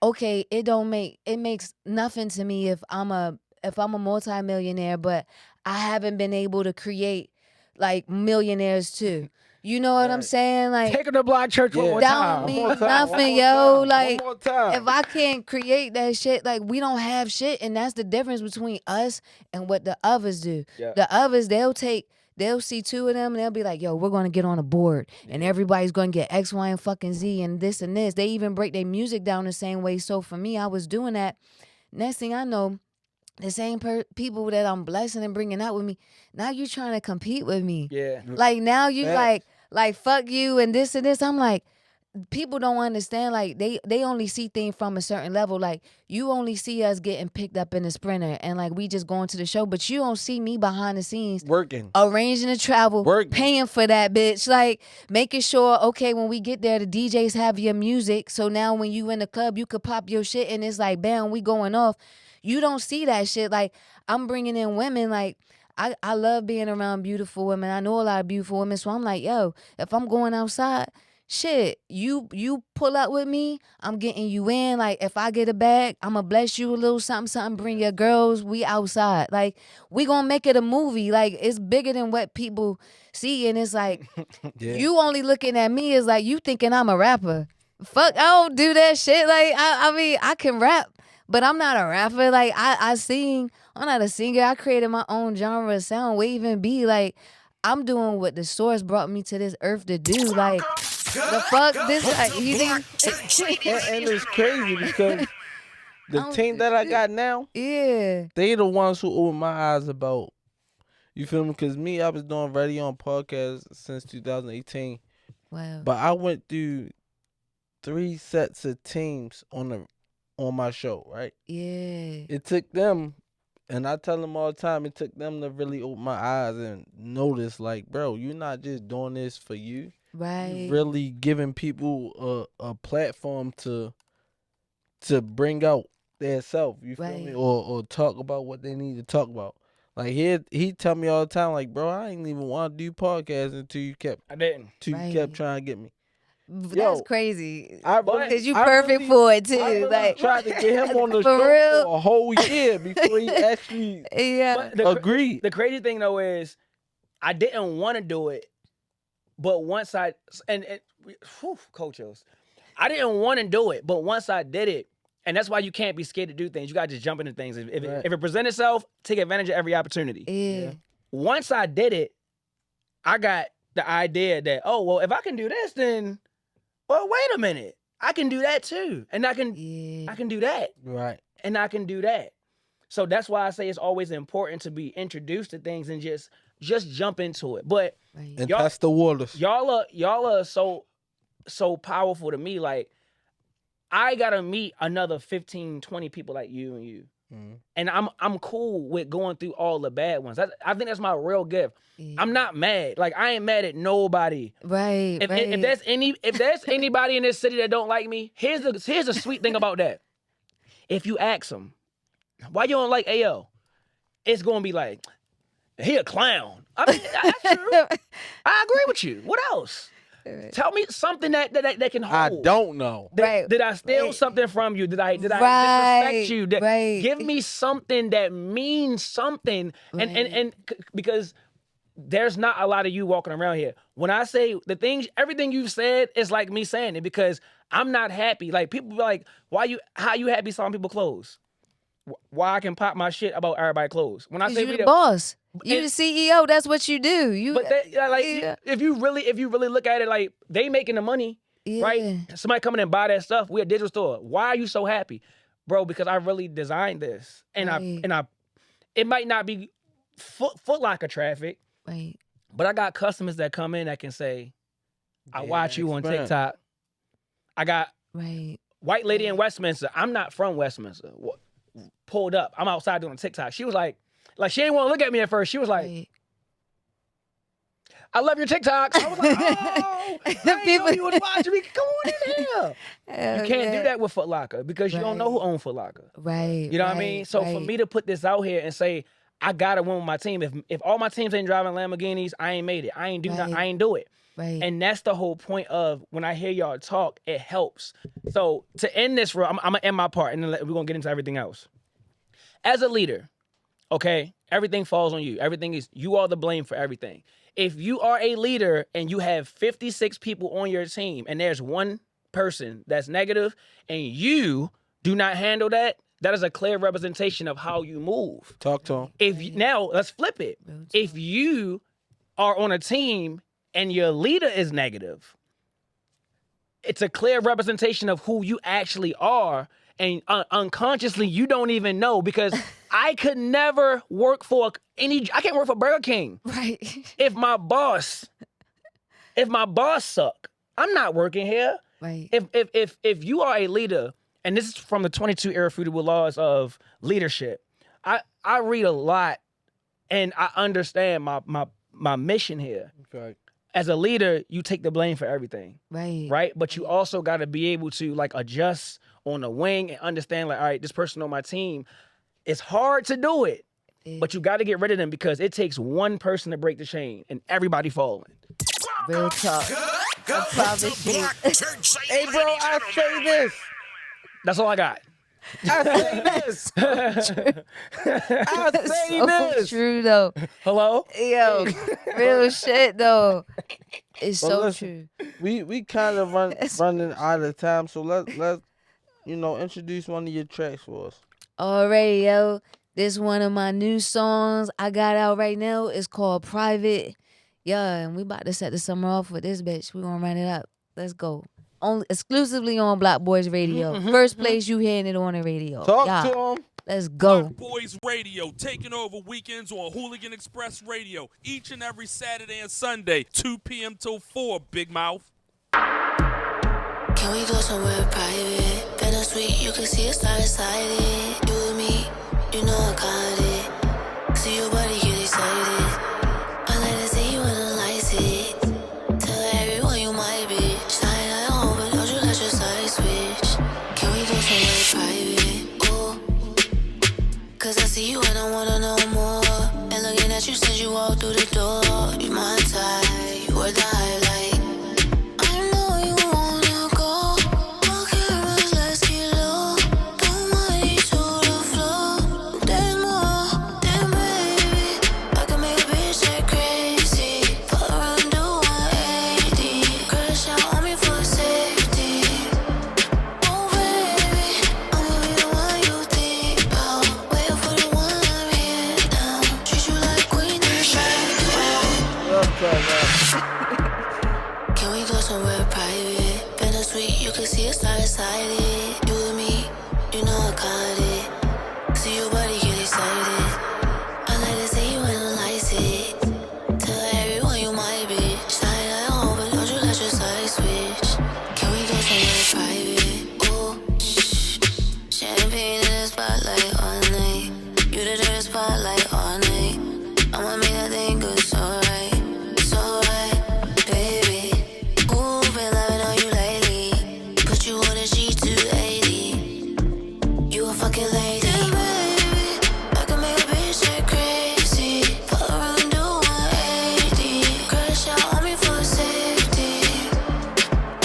okay, it makes nothing to me if I'm a multimillionaire, but I haven't been able to create like millionaires too. You know what I'm saying? Like, taking the block church one more time. That don't mean nothing, yo. Like, if I can't create that shit, like, we don't have shit, and that's the difference between us and what the others do. Yeah. The others, they'll see two of them, and they'll be like, yo, we're going to get on a board, and everybody's going to get X, Y, and fucking Z, and this and this. They even break their music down the same way. So for me, I was doing that. Next thing I know, the same people that I'm blessing and bringing out with me, now you trying to compete with me. Yeah. Like, now you like, fuck you and this and this. I'm like, people don't understand. Like, they only see things from a certain level. Like, you only see us getting picked up in the Sprinter and like we just going to the show, but you don't see me behind the scenes working, arranging the travel, paying for that bitch, like making sure, okay, when we get there, the DJs have your music, so now when you in the club, you could pop your shit and it's like, bam, we going off. You don't see that shit. Like, I'm bringing in women. Like, I love being around beautiful women. I know a lot of beautiful women, so I'm like, yo, if I'm going outside, shit, you pull up with me, I'm getting you in. Like, if I get a bag, I'm gonna bless you a little something, bring your girls, we outside. Like, we gonna make it a movie. Like, it's bigger than what people see, and it's like, you only looking at me as like, you thinking I'm a rapper. Fuck, I don't do that shit. Like, I mean, I can rap, but I'm not a rapper. Like, I sing. I'm not a singer. I created my own genre of sound, wave and be. Like, I'm doing what the source brought me to this earth to do. Like, the fuck, this, like, you think? And it's crazy because the team that I got now, they the ones who opened my eyes about, you feel me? Because me, I was doing radio and podcast since 2018. Wow. But I went through 3 sets of teams on my show, right? Yeah. It took them, and I tell them all the time, it took them to really open my eyes and notice, like, bro, you're not just doing this for you. Right. You're really giving people a platform to bring out their self, you feel me? Or talk about what they need to talk about. Like he tell me all the time, like, bro, I ain't even want to do podcasts until you kept you kept trying to get me. That's crazy. Because you perfect for it too. I really like tried to get him on the for show real? for a whole year before he actually agreed. The crazy thing though is I didn't want to do it, but once I coaches, I didn't want to do it, but once I did it, and that's why you can't be scared to do things. You gotta just jump into things. If it presents itself, take advantage of every opportunity. Yeah. Once I did it, I got the idea that, oh well, if I can do this, then well, wait a minute, I can do that too, and I can do that, right, and I can do that. So that's why I say it's always important to be introduced to things and just jump into it. But and test the waters. Y'all are so powerful to me. Like I gotta meet another 15, 20 people like you and you. Mm-hmm. And I'm cool with going through all the bad ones. I think that's my real gift. Yeah. I'm not mad. Like I ain't mad at nobody. Right. If there's anybody in this city that don't like me, here's the sweet thing about that. If you ask them, why you don't like AO? It's gonna be like, he a clown. I mean, that's true. I agree with you. What else? Tell me something that can hold. I don't know. Did I steal something from you? Did I disrespect you? Give me something that means something. And because there's not a lot of you walking around here. When I say everything you've said is like me saying it because I'm not happy. Like people be like, how you happy selling people clothes? Why I can pop my shit about everybody's clothes? When I say you the boss. You the CEO. That's what you do. If you really look at it, like they making the money, right? Somebody coming and buy that stuff. We're a digital store. Why are you so happy, bro? Because I really designed this, and I it might not be Foot Locker traffic, right? But I got customers that come in that can say, "I watch you on TikTok." I got white lady in Westminster. I'm not from Westminster. Pulled up. I'm outside doing TikTok. She was like she didn't want to look at me at first. She was like, I love your TikToks. I was like, oh, I didn't know you was watching me. Come on in here. You can't do that with Foot Locker because you don't know who owns Foot Locker. Right. You know what I mean? So for me to put this out here and say, I gotta win with my team. If all my teams ain't driving Lamborghinis, I ain't made it. I ain't do it. Right. And that's the whole point of when I hear y'all talk, it helps. So to end this, I'm gonna end my part and then we're gonna get into everything else. As a leader, okay, everything falls on you. You are the blame for everything. If you are a leader and you have 56 people on your team and there's one person that's negative and you do not handle that, that is a clear representation of how you move. Talk to him. Now, let's flip it. If you are on a team and your leader is negative, it's a clear representation of who you actually are. And unconsciously, you don't even know because I could never work for I can't work for Burger King. Right. If my boss suck, I'm not working here. Right. If you are a leader, and this is from the 22 irrefutable laws of leadership, I read a lot and I understand my mission here. Okay. As a leader, you take the blame for everything. Right. Right? But you also got to be able to adjust on the wing and understand all right, this person on my team, it's hard to do it, but you got to get rid of them because it takes one person to break the chain and everybody falling. Real talk. Hey, bro, I say this. That's all I got. I say this. I say this. True though. Hello? Yo, real shit though. It's listen, true. We kind of running out of time, so let's introduce one of your tracks for us. Alright, yo. This one of my new songs I got out right now. It's called Private. Yeah, and we about to set the summer off with this bitch. We gonna run it up. Let's go. Exclusively on Black Boys Radio. First place you hearing it on the radio. Talk to them. Let's go. Black Boys Radio, taking over weekends on Hooligan Express Radio. Each and every Saturday and Sunday, 2 p.m. till 4, Big Mouth. Can we go somewhere private? Better sweet, you can see it start excited. You and me, you know I got it. See your body get excited. I like to see you when the lights hit. Tell everyone you my bitch. Shine light on, but don't you let your side switch. Can we go somewhere private? Ooh. Cause I see you and I wanna know more. And looking at you since you walked through the door. You my type, you were the highlight. I know you wanna go. All cameras, let's get low. Don't money to the floor. There's more, damn baby. I can make a bitch that crazy. Fuck around and do 180. Crash out on me for safety. Oh baby, I'ma be the one you think about. Waiting for the one I'm here now. Treat you like queen and Can we go somewhere private? Better sweet, you can see it start excited. You and me, you know I got it. See your body get excited. I like to see you when the lights hit. Tell everyone you my bitch. Shine light on, but don't you let your side switch. Can we go somewhere private? Ooh, champagne in the spotlight all night. You the dirty spotlight all night. I'ma make that thing good, so right, baby. Ooh, been loving on you lately. Put you on a G280. You a fucking lady. Yeah, baby, I can make a bitch that crazy. Fuck around and do 180. Crash out on me for safety.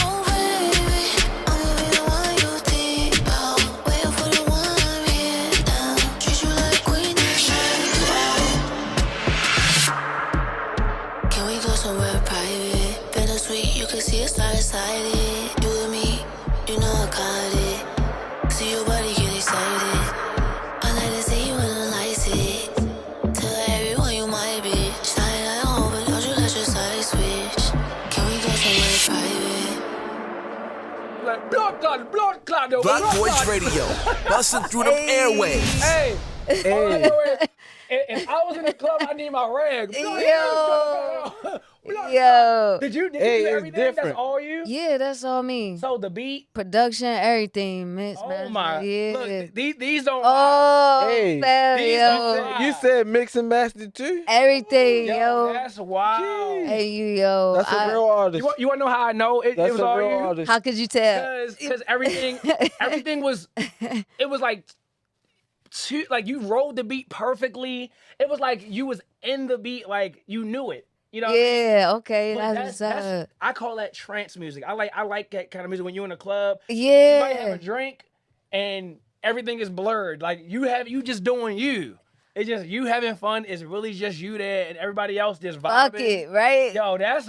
Oh baby, I'ma be the one you think about. Waiting for the one I'm here now. Treat you like queen and Can we go somewhere private? Better sweet, you can see it start excited. You and me, you know I got it. See your body get excited. I like to see you when the lights hit. Tell everyone you my bitch. Shine light on, but don't you let your side switch. Can we go somewhere private? Like blood clot, yo, Black blood Boys clot. Radio, busting through them airwaves. Hey, all I know is, if I was in the club, I need my rag. Yo. Did you do Hey, it's everything? different. That's all you? Yeah, that's all me. So the beat. Production, everything, mix, Oh master, my! yeah. Look, these don't. Oh, Hey, fam, these yo. don't- You said mix and master too? Everything, Yo, yo. that's wild. Hey, you, yo. That's a real artist. You want to know how I know it That's was a all real you? artist. How could you tell? Because everything was, it was like like you rolled the beat perfectly. It was like you was in the beat, like you knew it. You know what I mean? Yeah, okay, But that's what's up. I call that trance music. I like that kind of music when you're in a club. Yeah. You might have a drink and everything is blurred. Like you just doing you. It's just you having fun. It's really just you there and everybody else just vibing. Fuck it, right? Yo, that's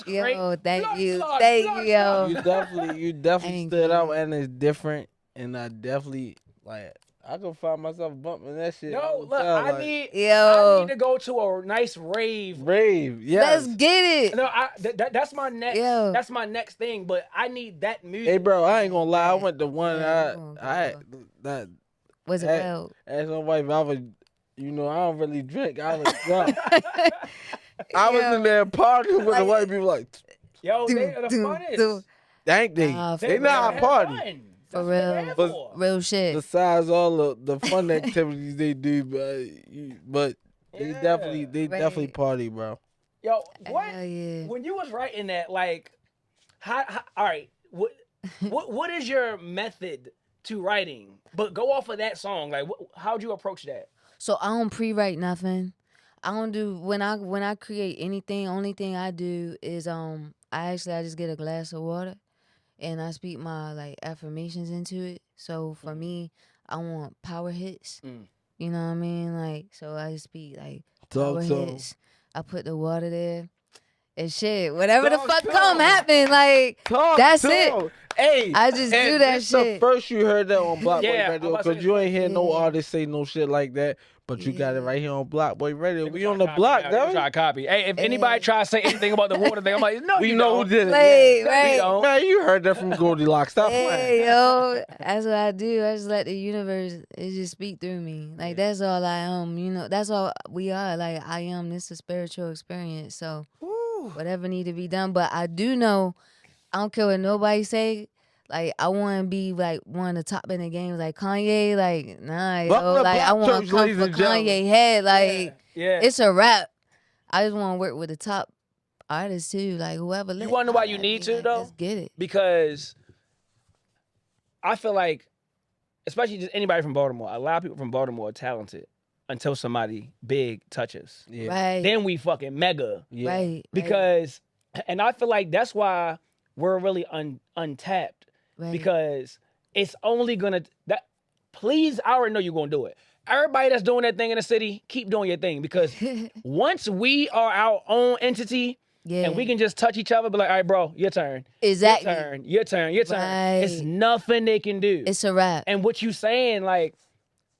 great. Yo, thank Blood you. clot, Thank blood you, yo. You definitely Thank stood you. out, and it's different. And I definitely I can find myself bumping that shit. Yo, all the look, time, I like, need Yo. to go to a nice rave. rave. Yes. Let's get it. No, that's my next. Yo. That's my next thing. But I need that music. Hey, bro, I ain't gonna lie. I went to one. Yeah, That Was it well? as my wife, I was, I don't really drink. I was drunk. I was in there partying with the white people. Like, Yo, they are the do, funnest. do. thank they. Nah, They not a party. For real. But Real shit. besides all the fun activities they do, but they Yeah. definitely Right. party, bro. Yo, what? Hell yeah. When you was writing that, like, how all right, what is your method to writing? But go off of that song. Like, how'd you approach that? So I don't pre-write nothing. I don't do when I create anything. Only thing I do is I just get a glass of water, and I speak my like affirmations into it. So for me, I want power hits. You know what I mean? Like so I just speak like Talk power to 'em. hits. I put the water there. And shit, whatever Talk the fuck to come 'em. happen, like Talk that's to it. 'em. Hey, I just and do that this the shit. first you heard that on Block Boy Yeah, I'm Radio, about to say because you ain't hear no Yeah. artist say no shit like that. But you got it right here on Block Boy Radio. We on the Copy block, now. though. Try to copy. Hey, if anybody tries to say anything about the water thing, I'm like, no, We you know don't. who did it. Like, yeah. right. don't. Man, you heard that from Goldie Locks. Stop playing. Hey, yo, that's what I do. I just let the universe it just speak through me. Like that's all I am. That's all we are. Like I am. This is a spiritual experience. So whatever need to be done. But I do know. I don't care what nobody say. Like, I want to be, like, one of the top in the game. Like, Kanye, like, nah, yo. Welcome to Like, I Block want Church, to come ladies for and gentlemen. Kanye head. Like, Yeah. it's a rap. I just want to work with the top artists, too. Like, whoever. You want to know why you need to, though? Let's get it. Because I feel like, especially just anybody from Baltimore, a lot of people from Baltimore are talented until somebody big touches. Yeah. Right. Then we fucking mega. Yeah. Right. Because, and I feel like that's why we're really untapped. Right. Because it's only gonna, please, I already know you're gonna do it. Everybody that's doing that thing in the city, keep doing your thing. Because once we are our own entity, Yeah. and we can just touch each other, be like, all right, bro, your turn. Exactly. Your turn. Right. It's nothing they can do. It's a rap. And what you saying, like,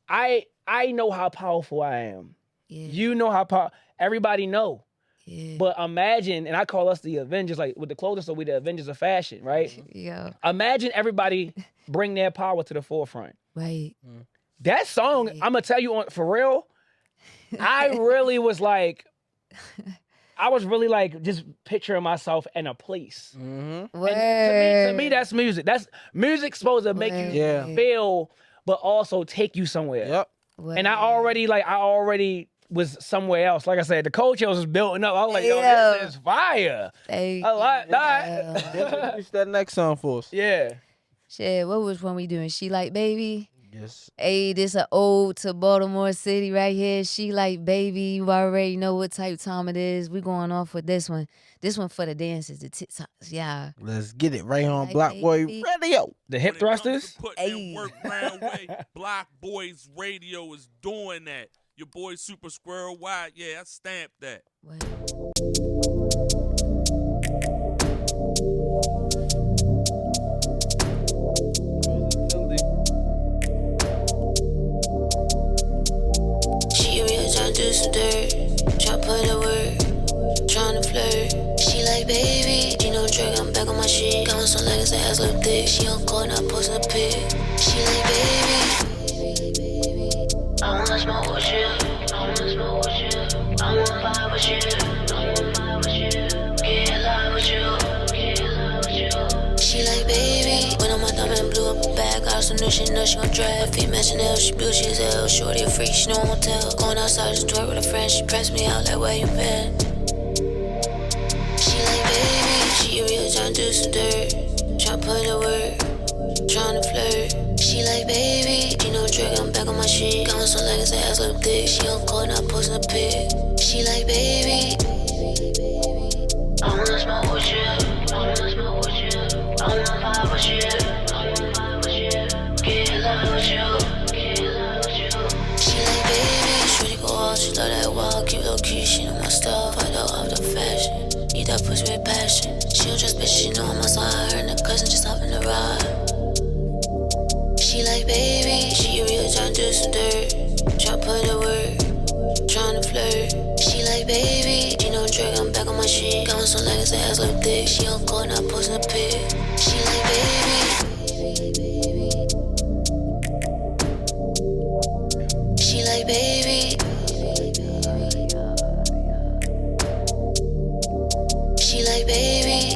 I know how powerful I am. Yeah. You know how powerful, everybody know. Yeah. But imagine, and I call us the Avengers, like with the clothing store, we the Avengers of fashion, right? Yo. Imagine everybody bring their power to the forefront. Right. That song, I'm gonna tell you for real, I really was like, I was really like just picturing myself in a place. Mm-hmm. Word. To me, that's music. That's music supposed to make you feel, but also take you somewhere. Yep. Word. And I already was somewhere else. Like I said, the culture was building up. I was like, yo, this is fire. Thank I like you. that. Introduce that next song for us. Yeah. Shit, what was one we doing? She Like Baby? Yes. Hey, this a ode to Baltimore City right here. She Like Baby. You already know what type time it is. We going off with this one. This one for the dances, the TikToks. Yeah. Let's get it right on Like Block Boy Baby. Radio. The hip When it comes thrusters. to putting in work round way, Block Boys Radio is doing that. Your boy Super Squirrel Wide, yeah, I stamped that. What? She real tryna do some dirt, tryna put in work, tryna flirt. She like, baby, you know trick, I'm back on my shit. Got on some leggings, her ass look thick. She on court, not posting a pic. She like, baby, I wanna smoke with you, I wanna smoke with you, I wanna vibe with you, I wanna vibe with you, get live with you, get live with you. She like, baby, when I'm my thumb and blew up her back, got some new shit, know she gon' drag. Feet matching nails, she blue, she's hell. Shorty a freak, she know I won't tell. Going outside, just twerk with a friend, she press me out like, where you been? She like, baby, she real tryna do some dirt, tryna put in work, tryna flirt. She like, baby, you know trick, I'm back on my shit. Got on some leggings, her ass look thick. She on court, not posting a pic. She like, baby, I wanna smoke with you, I wanna smoke with you, I wanna vibe with you, I wanna vibe with you, get live with you, get live with you. She like, baby, shorty go out, she love that walk, keep low key, she know my style, fight out off the fashion. Need that pussy with passion. She don't trust bitch, she know I'm outside. Her and her cousin just hop in the ride. She like, baby, she real tryna do some dirt, tryna put in work, tryna flirt. She like, baby, you know trick, I'm back on my shit. Got on some leggings, her ass look thick. She on court, not posting a pic. She like, baby, she like, baby, she like, baby.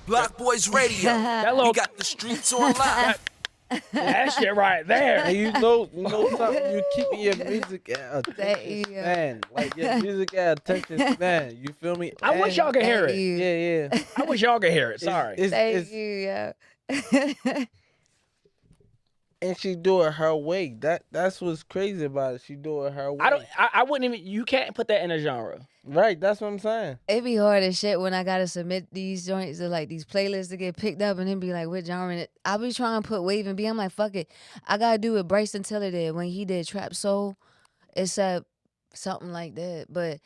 Block Boys Radio. That little, We got the streets on lock. that shit right there. And you know something, you keeping your music at attention Yeah. span. Like your music at attention span. You feel me? I wish y'all could hear Thank it. you. Yeah. I wish y'all could hear it. Sorry. Thank you, yo. And she do it her way. That's what's crazy about it. She do it her way. I wouldn't even, you can't put that in a genre. Right, that's what I'm saying. It be hard as shit when I gotta submit these joints or like these playlists to get picked up and then be like, what genre? I be trying to put Wave and B. I'm like, fuck it. I gotta do what Bryson Tiller did when he did Trap Soul, except something like that. But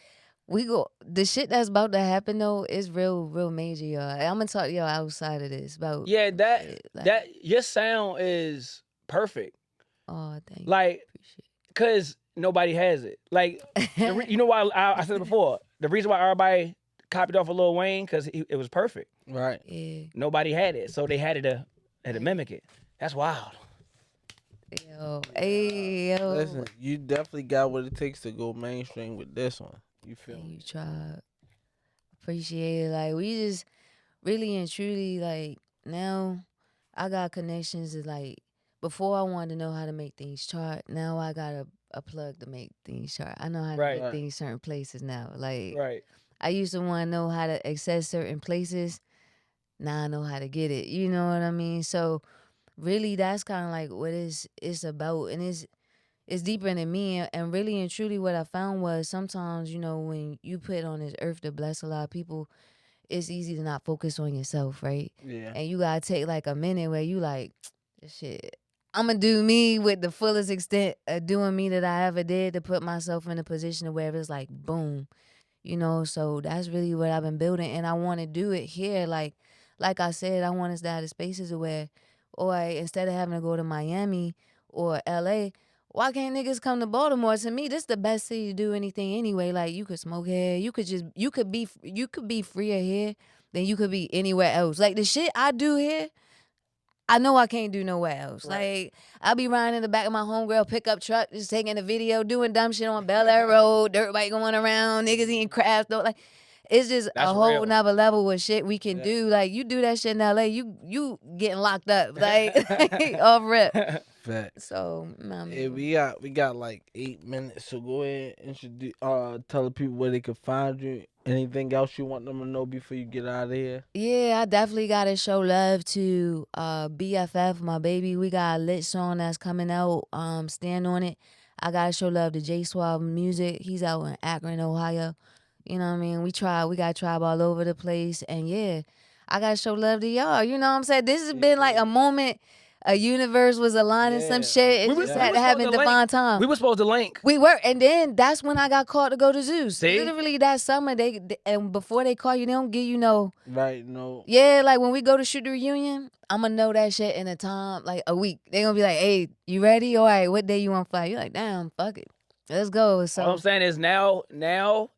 we go, the shit that's about to happen though is real major, y'all. I'm gonna talk to y'all outside of this about. Yeah, like, that your sound is perfect. Oh, thank you. Like, Appreciate it. cause nobody has it. Like, you know why I said it before. The reason why everybody copied off of Lil Wayne, cause it was perfect. Right. Yeah. Nobody had it, so they had to mimic it. That's wild. Yo, hey, yo. Listen, you definitely got what it takes to go mainstream with this one. You feel And me? you tried. Appreciate it. Like, we just really and truly, like, now I got connections that, like, before I wanted to know how to make things chart. Now I got a plug to make things chart. I know how to Right. get things certain places now. Like, Right. I used to want to know how to access certain places. Now I know how to get it. You know what I mean? So really, that's kind of like what it's about, and it's deeper than me. And really and truly, what I found was sometimes, you know, when you put on this earth to bless a lot of people, it's easy to not focus on yourself, right? Yeah. And you gotta take like a minute where you like, shit, I'm gonna do me with the fullest extent of doing me that I ever did to put myself in a position where it's like, boom, you know. So that's really what I've been building, and I want to do it here. Like I said, I want us to have the spaces where, or instead of having to go to Miami or LA, why can't niggas come to Baltimore? To me, this is the best city to do anything anyway. Like, you could smoke here, you could be freer here than you could be anywhere else. Like, the shit I do here, I know I can't do nowhere else. Right. Like, I'll be riding in the back of my homegirl pickup truck, just taking a video, doing dumb shit on Bel Air Road, dirt bike going around, niggas eating crabs. Like, it's just That's a whole real. nother level of shit we can do. Like, you do that shit in LA, you getting locked up. Like, off rip. Fact. So, Hey, we got like 8 minutes, so go ahead and introduce, tell the people where they can find you. Anything else you want them to know before you get out of here? yeah, I definitely gotta show love to BFF, my baby. We got a lit song that's coming out. Stand on it. I gotta show love to J Swab Music. He's out in Akron, Ohio. You know what I mean? We got tribe all over the place, and yeah, I gotta show love to y'all. You know what I'm saying? This has been like a moment. A universe was aligning some shit. It just had to happen divine time. We were supposed to link. We were, and then that's when I got called to go to Zues. See? Literally that summer, and before they call you, they don't give you no. Right, no. Yeah, like when we go to shoot the reunion, I'm gonna know that shit in a time, like a week. They gonna be like, hey, you ready? All right, what day you wanna fly? You're like, damn, fuck it. Let's go. So All I'm saying is now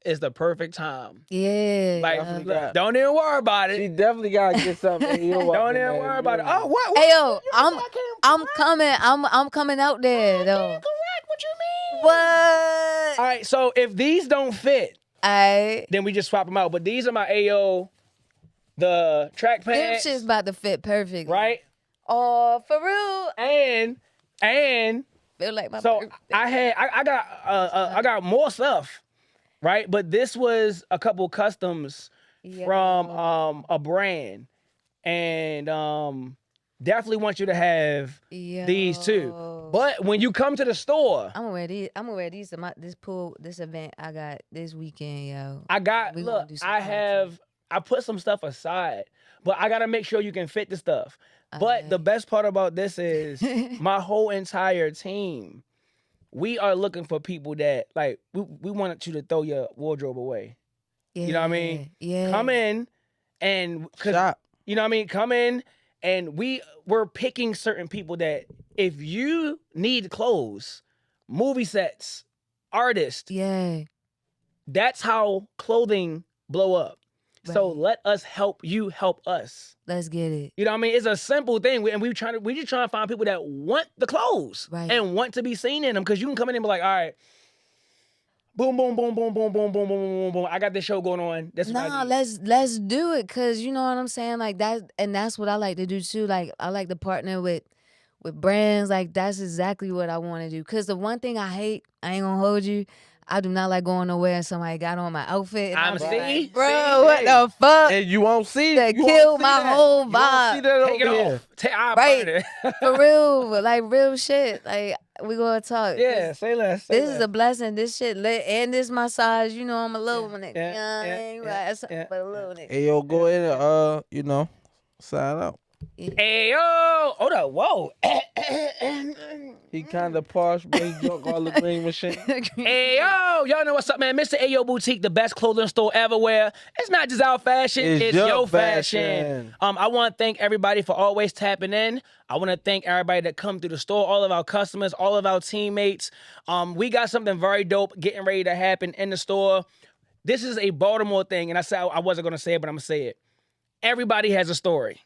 is the perfect time. yeah. Like, look, don't even worry about She it. definitely gotta get something. You know Don't even worry about it. Oh, what? Hey yo, I'm coming. I'm coming out there though. Correct. What you mean? What? All right. So if these don't fit, then we just swap them out. But these are my AO, the track Them pants, shit's about to fit perfect. right? Oh, for real. And Feel like my so birthday. I got more stuff, right? But this was a couple customs from a brand, and definitely want you to have these too. But when you come to the store, I'm gonna wear these. I'm gonna wear these to this event I got this weekend, yo. I put some stuff aside, but I gotta make sure you can fit the stuff. But the best part about this is my whole entire team. We are looking for people that like we want you to throw your wardrobe away. Yeah, You know what I mean? Yeah. Come in and Shop. you know what I mean? Come in and we're picking certain people that if you need clothes, movie sets, artists, Yeah. that's how clothing blow up. So let us help you help us. Let's get it. You know what I mean? It's a simple thing. We just trying to find people that want the clothes and want to be seen in them. Because you can come in and be like, all right, boom, boom, boom, boom, boom, boom, boom, boom, boom, boom. I got this show going on. That's what I need. Let's do it. Cause you know what I'm saying? Like that, and that's what I like to do too. Like I like to partner with brands. Like that's exactly what I want to do. Cause the one thing I hate, I ain't gonna hold you, I do not like going nowhere and somebody got on my outfit. And I'm like, bro, what the fuck? And you won't see that. You Killed won't see my that. whole You vibe. won't see that Take it over off. here. I'll Right. burn it. For real, like real shit. Like we gonna talk. Yeah, say less. This is a blessing. This shit lit, and this massage. You know I'm a little nigga. You know what I mean? But a little nigga. Hey, yo, go ahead and, sign out. Hey, yo. Hold up. Whoa. He kind of posh, but he drunk all the green machine. Hey, yo. Y'all know what's up, man. Mr. Ayo Boutique, the best clothing store everywhere. It's not just our fashion. It's your fashion. I want to thank everybody for always tapping in. I want to thank everybody that come through the store, all of our customers, all of our teammates. We got something very dope getting ready to happen in the store. This is a Baltimore thing, and I said I wasn't going to say it, but I'm going to say it. Everybody has a story.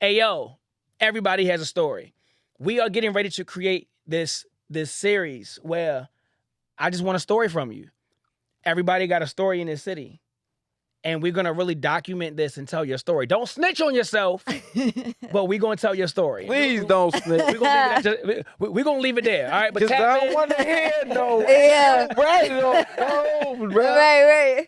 Hey, yo, everybody has a story. we are getting ready to create this series where I just want a story from you. Everybody got a story in this city. And we're going to really document this and tell your story. Don't snitch on yourself, but we're going to tell your story. Please don't snitch. We're going to leave it there, all right? Because I don't want to hear no. Yeah. Right.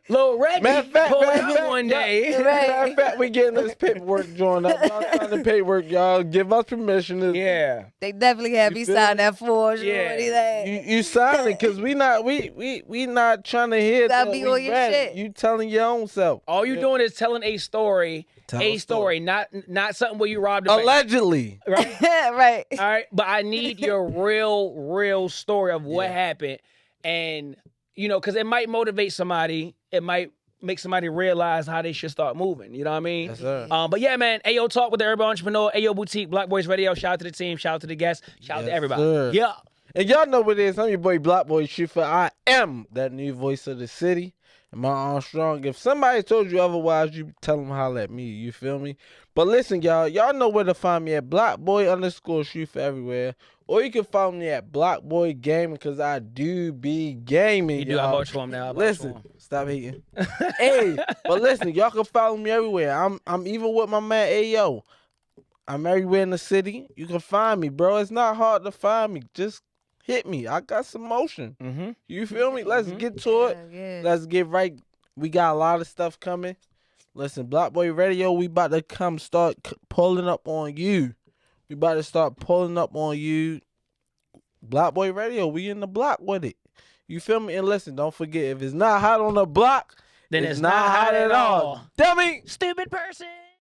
Lil Reggie pulled up one day. Matter of fact, we getting this paperwork drawn up. Y'all sign the paperwork, y'all. Give us permission. Yeah. They definitely have me sign that for sure. Yeah. You sign it because we not trying to hear that. Be on your shit. You telling your own self. All you doing is telling a story. Not something where you robbed a bank. Allegedly. Right? Right. All right. But I need your real story of what happened. And, because it might motivate somebody. It might make somebody realize how they should start moving. You know what I mean? Yes, sir. But yeah, man, Ayo Talk with the Urban Entrepreneur, Ayo Boutique, Black Boys Radio. Shout out to the team. Shout out to the guests. Shout out to everybody. Sir. Yeah. And y'all know what it is. I'm your boy Black Boy Shooter. I am that new voice of the city. Am I Armstrong? If somebody told you otherwise, you tell them holla at me. You feel me? But listen, y'all know where to find me at BlackBoy_Shooter everywhere. Or you can follow me at Black Boy Gaming because I do be gaming. You do. I vouch for him now. Listen, stop hating. Hey, but listen, y'all can follow me everywhere. I'm even with my man Ayo. I'm everywhere in the city. You can find me, bro. It's not hard to find me. Just hit me. I got some motion. Mm-hmm. You feel me? Let's get to it. Yeah. Let's get right. We got a lot of stuff coming. Listen, Black Boy Radio, we about to start pulling up on you. We about to start pulling up on you. Black Boy Radio, we in the block with it. You feel me? And listen, don't forget, if it's not hot on the block, then it's not hot at all. Dummy! Stupid person!